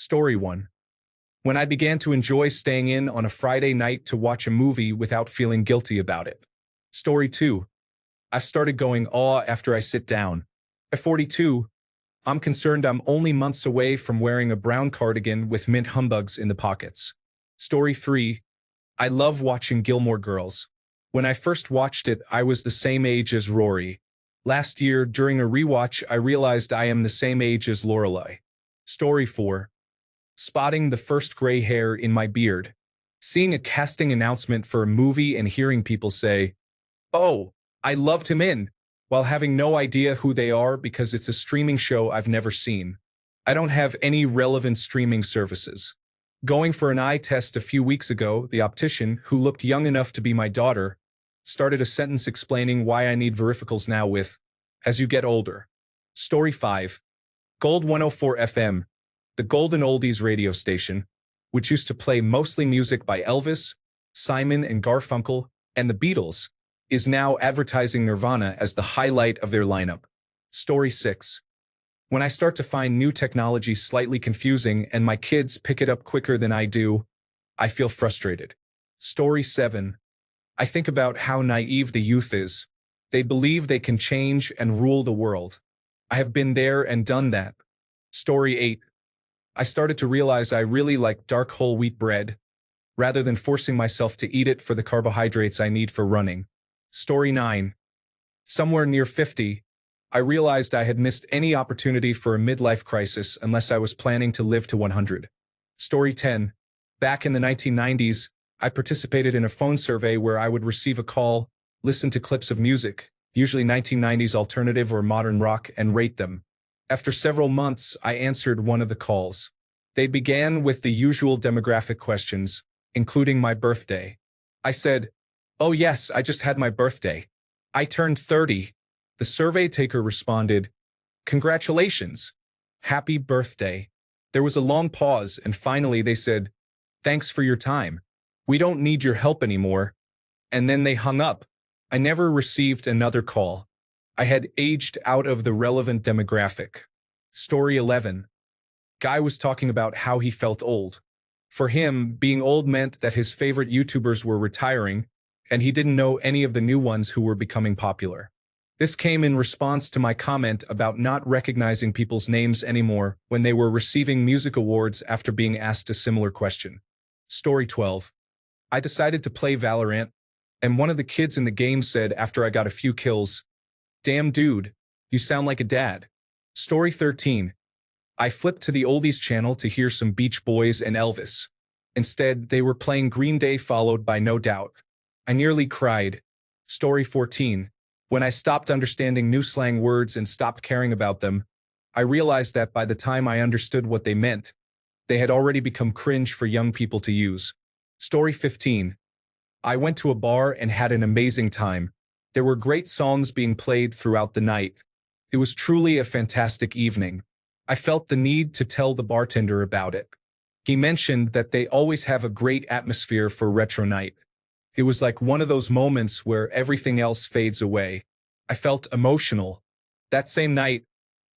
Story 1. When I began to enjoy staying in on a Friday night to watch a movie without feeling guilty about it. Story 2. I've started going awe after I sit down. At 42, I'm concerned I'm only months away from wearing a brown cardigan with mint humbugs in the pockets. Story 3. I love watching Gilmore Girls. When I first watched it, I was the same age as Rory. Last year, during a rewatch, I realized I am the same age as Lorelai. Story 4. Spotting the first gray hair in my beard. Seeing a casting announcement for a movie and hearing people say, "Oh, I loved him in," while having no idea who they are because it's a streaming show I've never seen. I don't have any relevant streaming services. Going for an eye test a few weeks ago, the optician, who looked young enough to be my daughter, started a sentence explaining why I need varifocals now with, "As you get older." Story 5. Gold 104 FM, the Golden Oldies radio station, which used to play mostly music by Elvis, Simon and Garfunkel, and the Beatles, is now advertising Nirvana as the highlight of their lineup. Story 6. When I start to find new technology slightly confusing and my kids pick it up quicker than I do, I feel frustrated. Story 7. I think about how naive the youth is. They believe they can change and rule the world. I have been there and done that. Story 8. I started to realize I really like dark whole wheat bread, rather than forcing myself to eat it for the carbohydrates I need for running. Story 9. Somewhere near 50, I realized I had missed any opportunity for a midlife crisis unless I was planning to live to 100. Story 10. Back in the 1990s, I participated in a phone survey where I would receive a call, listen to clips of music, usually 1990s alternative or modern rock, and rate them. After several months, I answered one of the calls. They began with the usual demographic questions, including my birthday. I said, "Oh yes, I just had my birthday. I turned 30. The survey taker responded, "Congratulations. Happy birthday." There was a long pause, and finally they said, "Thanks for your time. We don't need your help anymore." And then they hung up. I never received another call. I had aged out of the relevant demographic. Story 11. Guy was talking about how he felt old. For him, being old meant that his favorite YouTubers were retiring, and he didn't know any of the new ones who were becoming popular. This came in response to my comment about not recognizing people's names anymore when they were receiving music awards after being asked a similar question. Story 12. I decided to play Valorant, and one of the kids in the game said after I got a few kills, "Damn dude, you sound like a dad." Story 13. I flipped to the Oldies channel to hear some Beach Boys and Elvis. Instead, they were playing Green Day followed by No Doubt. I nearly cried. Story 14. When I stopped understanding new slang words and stopped caring about them, I realized that by the time I understood what they meant, they had already become cringe for young people to use. Story 15. I went to a bar and had an amazing time. There were great songs being played throughout the night. It was truly a fantastic evening. I felt the need to tell the bartender about it. He mentioned that they always have a great atmosphere for retro night. It was like one of those moments where everything else fades away. I felt emotional. That same night,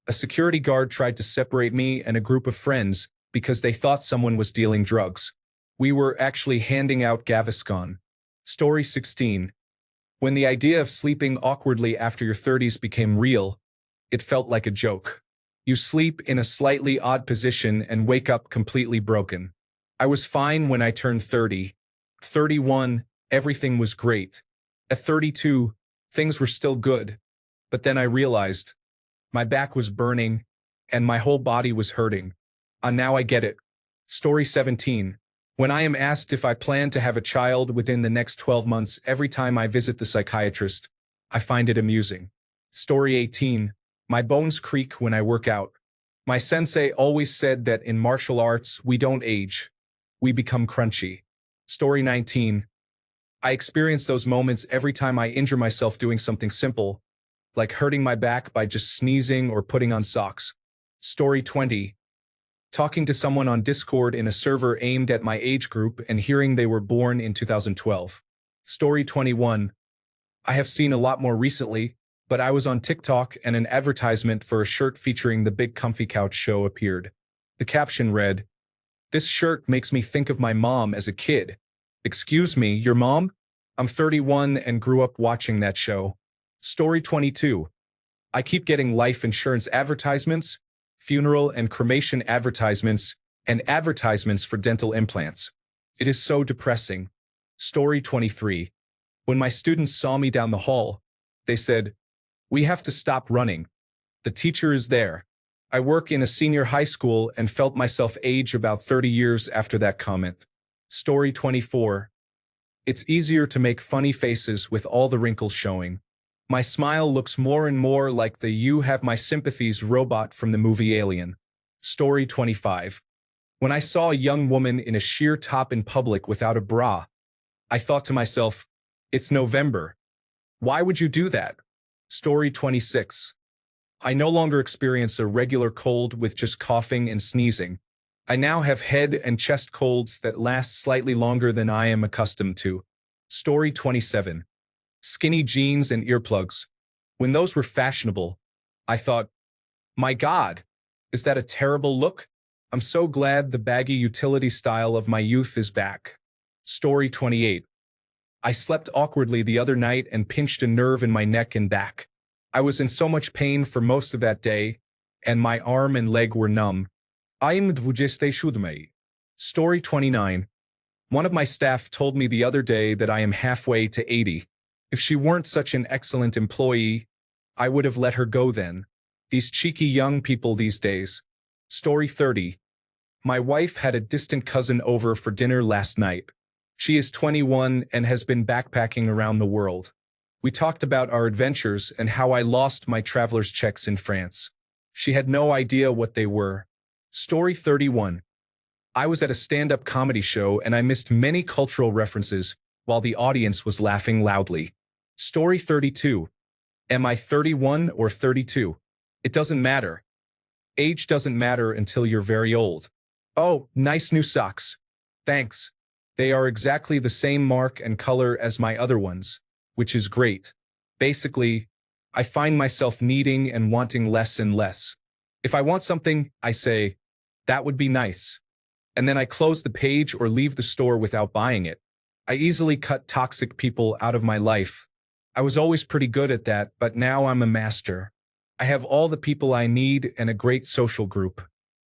a security guard tried to separate me and a group of friends because they thought someone was dealing drugs. We were actually handing out Gaviscon. Story 16. When the idea of sleeping awkwardly after your 30s became real, it felt like a joke. You sleep in a slightly odd position and wake up completely broken. I was fine when I turned 30. 31, everything was great. At 32, things were still good. But then I realized my back was burning and my whole body was hurting. Now I get it. Story 17. When I am asked if I plan to have a child within the next 12 months every time I visit the psychiatrist, I find it amusing. Story 18. My bones creak when I work out. My sensei always said that in martial arts, we don't age. We become crunchy. Story 19. I experience those moments every time I injure myself doing something simple, like hurting my back by just sneezing or putting on socks. Story 20. Talking to someone on Discord in a server aimed at my age group and hearing they were born in 2012. Story 21. I have seen a lot more recently, but I was on TikTok and an advertisement for a shirt featuring the Big Comfy Couch show appeared. The caption read, This shirt makes me think of my mom as a kid. Excuse me, your mom? I'm 31 and grew up watching that show. Story 22. I keep getting life insurance advertisements, funeral and cremation advertisements, and advertisements for dental implants. It is so depressing. Story 23. When my students saw me down the hall, they said, "We have to stop running. The teacher is there." I work in a senior high school and felt myself age about 30 years after that comment. Story 24. It's easier to make funny faces with all the wrinkles showing. My smile looks more and more like the "you have my sympathies" robot from the movie Alien. Story 25. When I saw a young woman in a sheer top in public without a bra, I thought to myself, it's November. Why would you do that? Story 26. I no longer experience a regular cold with just coughing and sneezing. I now have head and chest colds that last slightly longer than I am accustomed to. Story 27. Skinny jeans and earplugs. When those were fashionable, I thought, my God, is that a terrible look? I'm so glad the baggy utility style of my youth is back. Story 28. I slept awkwardly the other night and pinched a nerve in my neck and back. I was in so much pain for most of that day, and my arm and leg were numb. I'm 27. Story 29. One of my staff told me the other day that I am halfway to 80. If she weren't such an excellent employee, I would have let her go then. These cheeky young people these days. Story 30. My wife had a distant cousin over for dinner last night. She is 21 and has been backpacking around the world. We talked about our adventures and how I lost my traveler's checks in France. She had no idea what they were. Story 31. I was at a stand-up comedy show and I missed many cultural references while the audience was laughing loudly. Story 32. Am I 31 or 32? It doesn't matter. Age doesn't matter until you're very old. Oh, nice new socks. Thanks. They are exactly the same mark and color as my other ones, which is great. Basically, I find myself needing and wanting less and less. If I want something, I say, that would be nice. And then I close the page or leave the store without buying it. I easily cut toxic people out of my life. I was always pretty good at that, but now I'm a master. I have all the people I need and a great social group.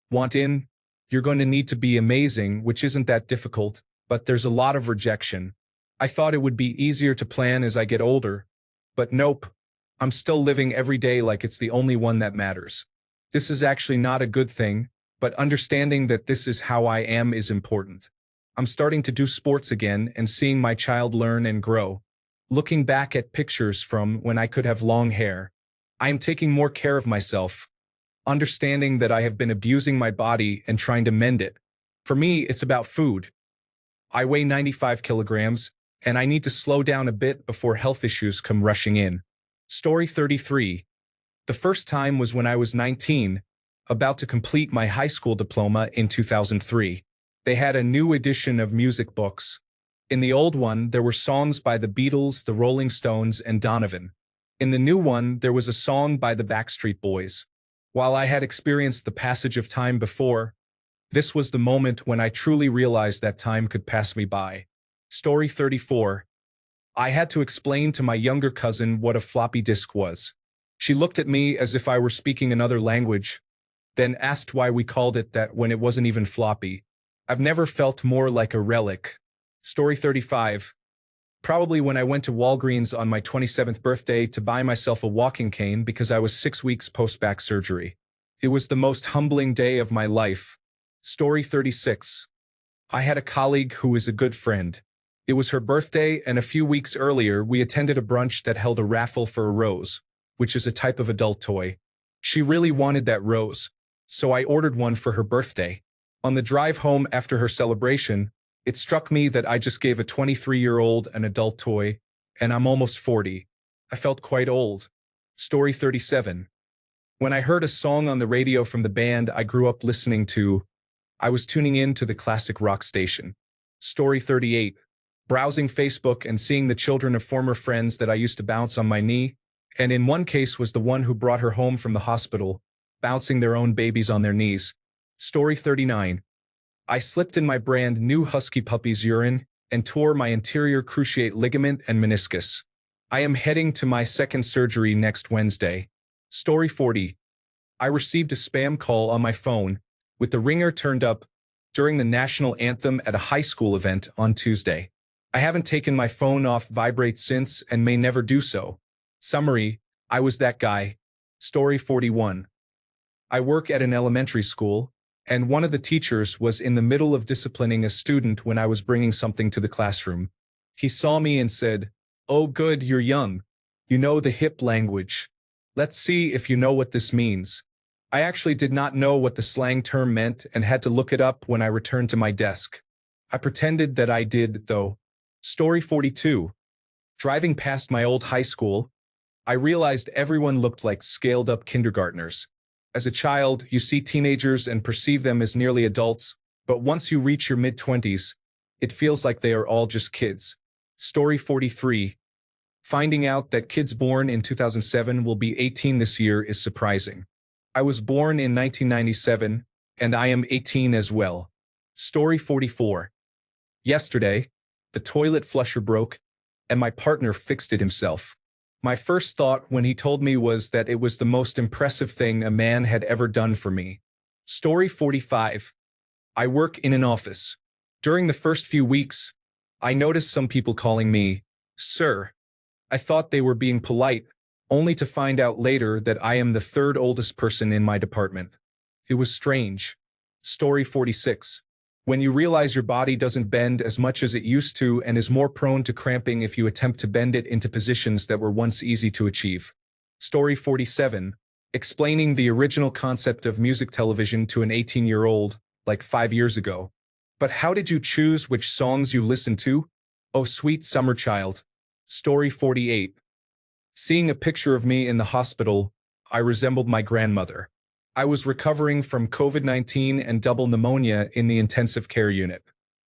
Want in? You're going to need to be amazing, which isn't that difficult, but there's a lot of rejection. I thought it would be easier to plan as I get older, but nope. I'm still living every day like it's the only one that matters. This is actually not a good thing, but understanding that this is how I am is important. I'm starting to do sports again and seeing my child learn and grow. Looking back at pictures from when I could have long hair, I am taking more care of myself, understanding that I have been abusing my body and trying to mend it. For me, it's about food. I weigh 95 kilograms, and I need to slow down a bit before health issues come rushing in. Story 33. The first time was when I was 19, about to complete my high school diploma in 2003. They had a new edition of music books. In the old one, there were songs by the Beatles, the Rolling Stones, and Donovan. In the new one, there was a song by the Backstreet Boys. While I had experienced the passage of time before, this was the moment when I truly realized that time could pass me by. Story 34. I had to explain to my younger cousin what a floppy disk was. She looked at me as if I were speaking another language, then asked why we called it that when it wasn't even floppy. I've never felt more like a relic. Story 35. Probably when I went to Walgreens on my 27th birthday to buy myself a walking cane because I was 6 weeks post-back surgery. It was the most humbling day of my life. Story 36. I had a colleague who is a good friend. It was her birthday, and a few weeks earlier we attended a brunch that held a raffle for a rose, which is a type of adult toy. She really wanted that rose, so I ordered one for her birthday. On the drive home after her celebration, it struck me that I just gave a 23-year-old an adult toy, and I'm almost 40. I felt quite old. Story 37. When I heard a song on the radio from the band I grew up listening to, I was tuning in to the classic rock station. Story 38. Browsing Facebook and seeing the children of former friends that I used to bounce on my knee, and in one case was the one who brought her home from the hospital, bouncing their own babies on their knees. Story 39. I slipped in my brand new husky puppy's urine and tore my anterior cruciate ligament and meniscus. I am heading to my second surgery next Wednesday. Story 40. I received a spam call on my phone, with the ringer turned up, during the national anthem at a high school event on Tuesday. I haven't taken my phone off vibrate since and may never do so. Summary, I was that guy. Story 41. I work at an elementary school, and one of the teachers was in the middle of disciplining a student when I was bringing something to the classroom. He saw me and said, "Oh good, you're young. You know the hip language. Let's see if you know what this means." I actually did not know what the slang term meant and had to look it up when I returned to my desk. I pretended that I did, though. Story 42. Driving past my old high school, I realized everyone looked like scaled-up kindergartners. As a child, you see teenagers and perceive them as nearly adults, but once you reach your mid-20s, it feels like they are all just kids. Story 43. Finding out that kids born in 2007 will be 18 this year is surprising. I was born in 1997, and I am 18 as well. Story 44. Yesterday, the toilet flusher broke, and my partner fixed it himself. My first thought when he told me was that it was the most impressive thing a man had ever done for me. Story 45. I work in an office. During the first few weeks, I noticed some people calling me, "Sir." I thought they were being polite, only to find out later that I am the third oldest person in my department. It was strange. Story 46. When you realize your body doesn't bend as much as it used to and is more prone to cramping if you attempt to bend it into positions that were once easy to achieve. Story 47. Explaining the original concept of music television to an 18-year-old, like 5 years ago. But how did you choose which songs you listened to? Oh, sweet summer child. Story 48. Seeing a picture of me in the hospital, I resembled my grandmother. I was recovering from COVID-19 and double pneumonia in the intensive care unit.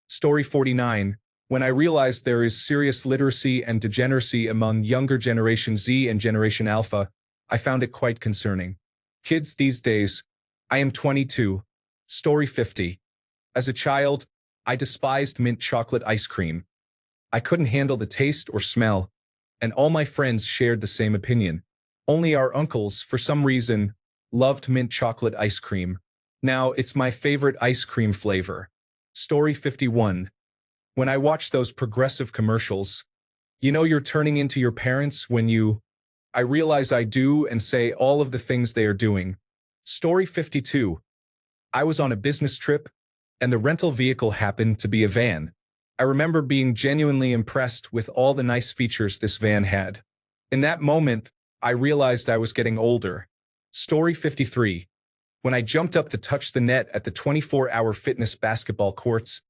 Story 49. When I realized there is serious literacy and degeneracy among younger Generation Z and Generation Alpha, I found it quite concerning. Kids these days. I am 22. Story 50. As a child, I despised mint chocolate ice cream. I couldn't handle the taste or smell, and all my friends shared the same opinion. Only our uncles, for some reason, loved mint chocolate ice cream. Now it's my favorite ice cream flavor. Story 51. When I watch those progressive commercials, you know you're turning into your parents when I realize I do and say all of the things they are doing. Story 52. I was on a business trip, and the rental vehicle happened to be a van. I remember being genuinely impressed with all the nice features this van had. In that moment, I realized I was getting older. Story 53. When I jumped up to touch the net at the 24-hour fitness basketball courts,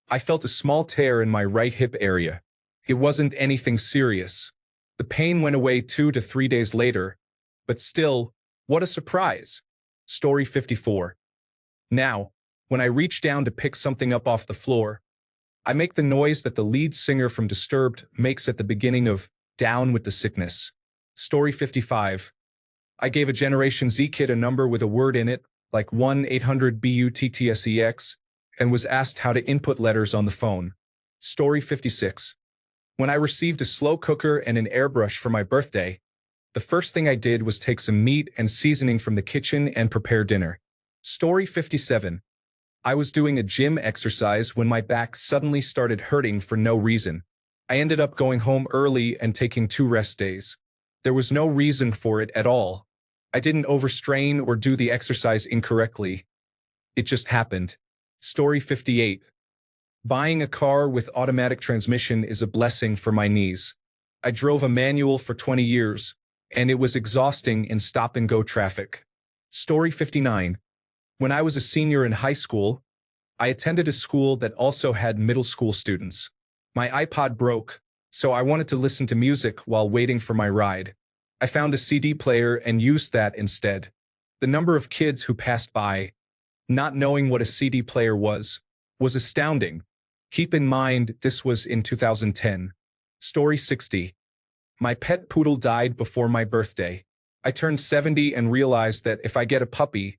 I felt a small tear in my right hip area. It wasn't anything serious. The pain went away 2 to 3 days later, but still, what a surprise. Story 54. Now, when I reach down to pick something up off the floor, I make the noise that the lead singer from Disturbed makes at the beginning of Down with the Sickness. Story 55. I gave a Generation Z kid a number with a word in it, like 1-800-BUTTSEX, and was asked how to input letters on the phone. Story 56. When I received a slow cooker and an airbrush for my birthday, the first thing I did was take some meat and seasoning from the kitchen and prepare dinner. Story 57. I was doing a gym exercise when my back suddenly started hurting for no reason. I ended up going home early and taking 2 rest days. There was no reason for it at all. I didn't overstrain or do the exercise incorrectly. It just happened. Story 58. Buying a car with automatic transmission is a blessing for my knees. I drove a manual for 20 years, and it was exhausting in stop-and-go traffic. Story 59. When I was a senior in high school, I attended a school that also had middle school students. My iPod broke, so I wanted to listen to music while waiting for my ride. I found a CD player and used that instead. The number of kids who passed by, not knowing what a CD player was astounding. Keep in mind, this was in 2010. Story 60. My pet poodle died before my birthday. I turned 70 and realized that if I get a puppy,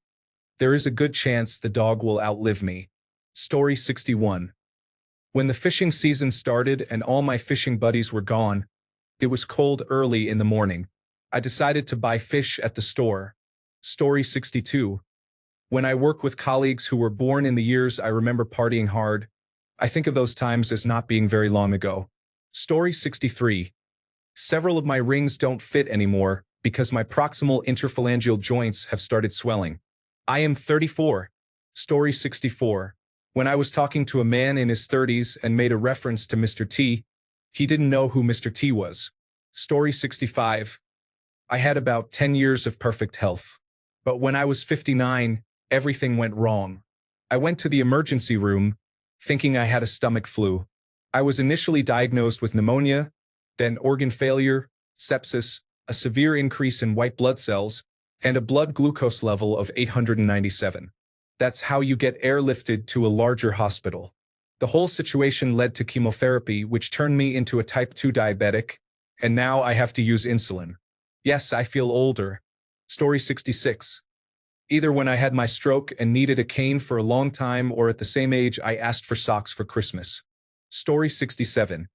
there is a good chance the dog will outlive me. Story 61. When the fishing season started and all my fishing buddies were gone, it was cold early in the morning. I decided to buy fish at the store. Story 62. When I work with colleagues who were born in the years I remember partying hard, I think of those times as not being very long ago. Story 63. Several of my rings don't fit anymore because my proximal interphalangeal joints have started swelling. I am 34. Story 64. When I was talking to a man in his 30s and made a reference to Mr. T, he didn't know who Mr. T was. Story 65. I had about 10 years of perfect health. But when I was 59, everything went wrong. I went to the emergency room, thinking I had a stomach flu. I was initially diagnosed with pneumonia, then organ failure, sepsis, a severe increase in white blood cells, and a blood glucose level of 897. That's how you get airlifted to a larger hospital. The whole situation led to chemotherapy, which turned me into a type 2 diabetic, and now I have to use insulin. Yes, I feel older. Story 66. Either when I had my stroke and needed a cane for a long time or at the same age I asked for socks for Christmas. Story 67.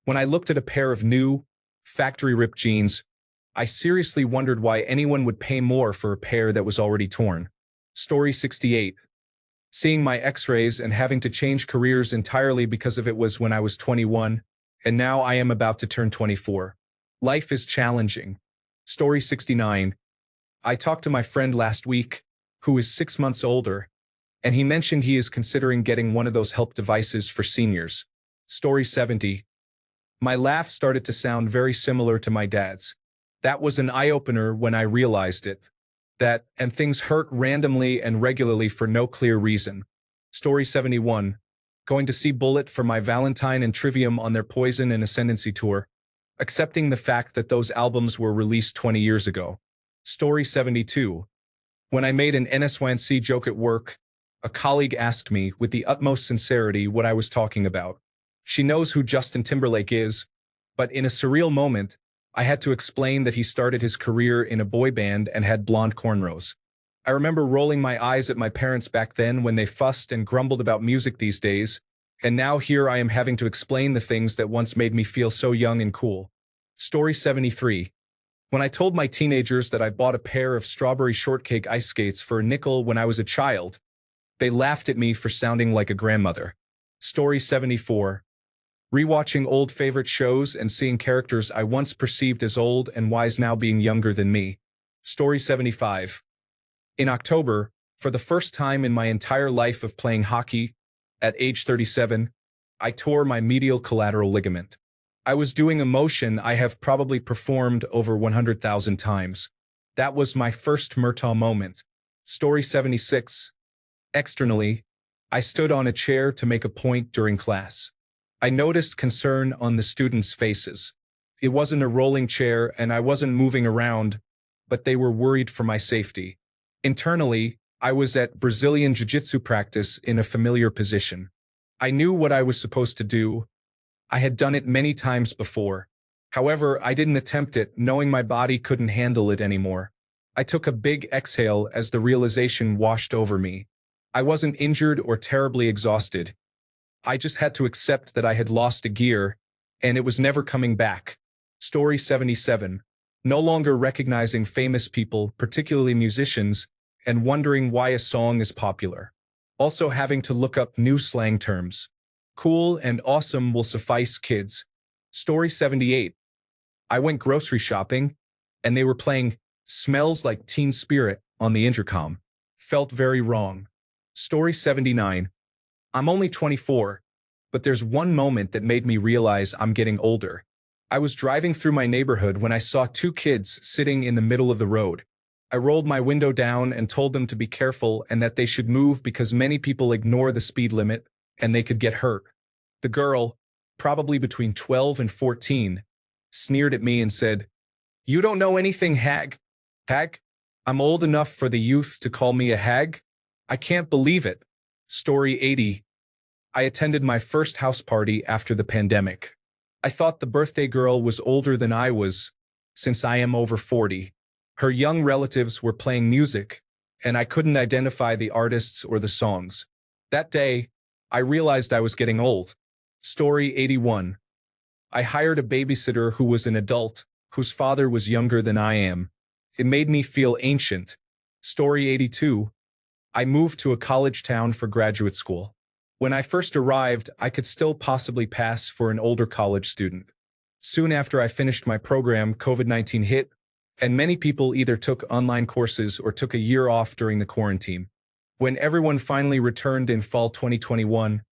When I looked at a pair of new, factory-ripped jeans, I seriously wondered why anyone would pay more for a pair that was already torn. Story 68. Seeing my x-rays and having to change careers entirely because of it was when I was 21, and now I am about to turn 24. Life is challenging. Story 69. I talked to my friend last week, who is 6 months older, and he mentioned he is considering getting one of those help devices for seniors. Story 70. My laugh started to sound very similar to my dad's. That was an eye-opener when I realized it. And things hurt randomly and regularly for no clear reason. Story 71. Going to see Bullet for my Valentine and Trivium on their Poison and Ascendancy tour, accepting the fact that those albums were released 20 years ago. Story 72. When I made an NSYNC joke at work, a colleague asked me with the utmost sincerity what I was talking about. She knows who Justin Timberlake is, but in a surreal moment, I had to explain that he started his career in a boy band and had blonde cornrows. I remember rolling my eyes at my parents back then when they fussed and grumbled about music these days, and now here I am having to explain the things that once made me feel so young and cool. Story 73. When I told my teenagers that I bought a pair of strawberry shortcake ice skates for a nickel when I was a child, they laughed at me for sounding like a grandmother. Story 74. Rewatching old favorite shows and seeing characters I once perceived as old and wise now being younger than me. Story 75. In October, for the first time in my entire life of playing hockey, at age 37, I tore my medial collateral ligament. I was doing a motion I have probably performed over 100,000 times. That was my first Murtaugh moment. Story 76. Externally, I stood on a chair to make a point during class. I noticed concern on the students' faces. It wasn't a rolling chair and I wasn't moving around, but they were worried for my safety. Internally, I was at Brazilian Jiu-Jitsu practice in a familiar position. I knew what I was supposed to do. I had done it many times before. However, I didn't attempt it, knowing my body couldn't handle it anymore. I took a big exhale as the realization washed over me. I wasn't injured or terribly exhausted. I just had to accept that I had lost a gear, and it was never coming back. Story 77. No longer recognizing famous people, particularly musicians, and wondering why a song is popular. Also having to look up new slang terms. Cool and awesome will suffice, kids. Story 78. I went grocery shopping, and they were playing Smells Like Teen Spirit on the intercom. Felt very wrong. Story 79. I'm only 24, but there's one moment that made me realize I'm getting older. I was driving through my neighborhood when I saw two kids sitting in the middle of the road. I rolled my window down and told them to be careful and that they should move because many people ignore the speed limit and they could get hurt. The girl, probably between 12 and 14, sneered at me and said, "You don't know anything, hag." Hag? I'm old enough for the youth to call me a hag? I can't believe it. Story 80. I attended my first house party after the pandemic. I thought the birthday girl was older than I was, since I am over 40. Her young relatives were playing music, and I couldn't identify the artists or the songs. That day, I realized I was getting old. Story 81. I hired a babysitter who was an adult, whose father was younger than I am. It made me feel ancient. Story 82. I moved to a college town for graduate school. When I first arrived, I could still possibly pass for an older college student. Soon after I finished my program, COVID-19 hit, and many people either took online courses or took a year off during the quarantine. When everyone finally returned in fall 2021,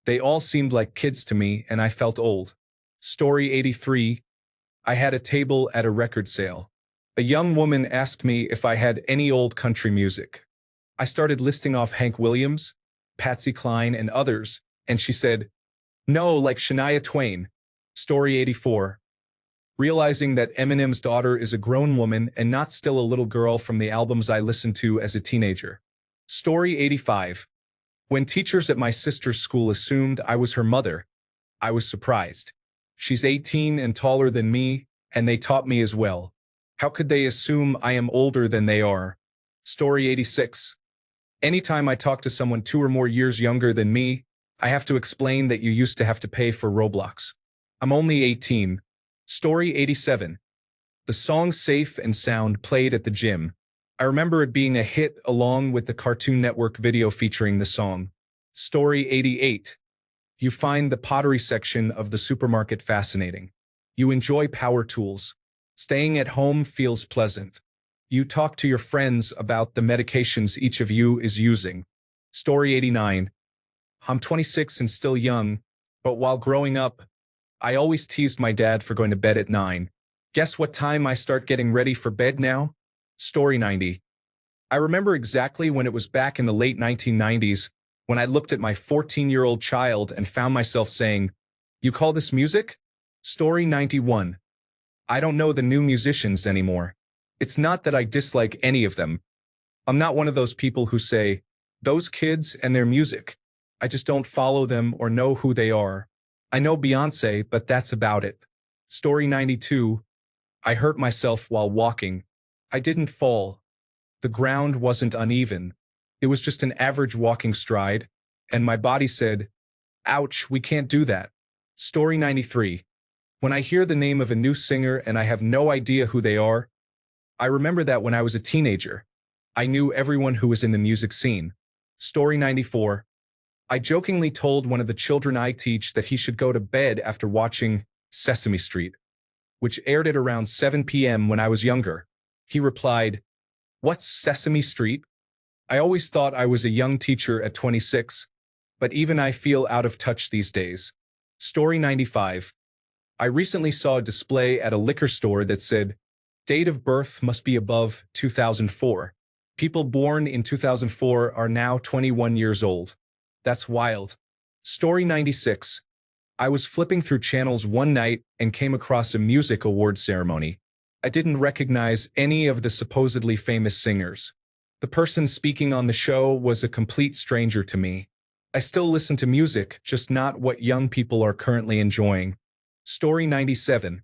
they all seemed like kids to me and I felt old. Story 83. I had a table at a record sale. A young woman asked me if I had any old country music. I started listing off Hank Williams, Patsy Cline, and others, and she said, "No, like Shania Twain." Story 84. Realizing that Eminem's daughter is a grown woman and not still a little girl from the albums I listened to as a teenager. Story 85. When teachers at my sister's school assumed I was her mother, I was surprised. She's 18 and taller than me, and they taught me as well. How could they assume I am older than they are? Story 86. Anytime I talk to someone 2 or more years younger than me, I have to explain that you used to have to pay for Roblox. I'm only 18. Story 87. The song Safe and Sound played at the gym. I remember it being a hit along with the Cartoon Network video featuring the song. Story 88. You find the pottery section of the supermarket fascinating. You enjoy power tools. Staying at home feels pleasant. You talk to your friends about the medications each of you is using. Story 89. I'm 26 and still young, but while growing up, I always teased my dad for going to bed at 9. Guess what time I start getting ready for bed now? Story 90. I remember exactly when it was back in the late 1990s when I looked at my 14-year-old child and found myself saying, "You call this music?" Story 91. I don't know the new musicians anymore. It's not that I dislike any of them. I'm not one of those people who say, "Those kids and their music." I just don't follow them or know who they are. I know Beyoncé, but that's about it. Story 92. I hurt myself while walking. I didn't fall. The ground wasn't uneven. It was just an average walking stride, and my body said, "Ouch, we can't do that." Story 93. When I hear the name of a new singer and I have no idea who they are, I remember that when I was a teenager, I knew everyone who was in the music scene. Story 94. I jokingly told one of the children I teach that he should go to bed after watching Sesame Street, which aired at around 7 p.m. when I was younger. He replied, "What's Sesame Street?" I always thought I was a young teacher at 26, but even I feel out of touch these days. Story 95. I recently saw a display at a liquor store that said, "Date of birth must be above 2004. People born in 2004 are now 21 years old. That's wild." Story 96. I was flipping through channels one night and came across a music award ceremony. I didn't recognize any of the supposedly famous singers. The person speaking on the show was a complete stranger to me. I still listen to music, just not what young people are currently enjoying. Story 97.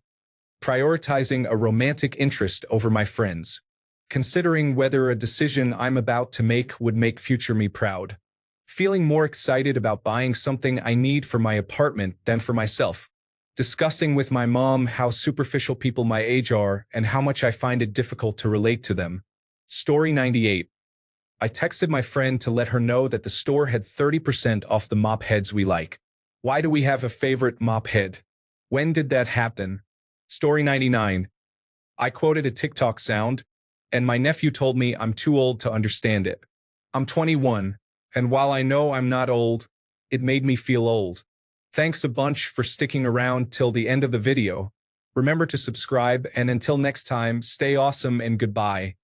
Prioritizing a romantic interest over my friends. Considering whether a decision I'm about to make would make future me proud. Feeling more excited about buying something I need for my apartment than for myself. Discussing with my mom how superficial people my age are and how much I find it difficult to relate to them. Story 98. I texted my friend to let her know that the store had 30% off the mop heads we like. Why do we have a favorite mop head? When did that happen? Story 99. I quoted a TikTok sound, and my nephew told me I'm too old to understand it. I'm 21, and while I know I'm not old, it made me feel old. Thanks a bunch for sticking around till the end of the video. Remember to subscribe, and until next time, stay awesome and goodbye.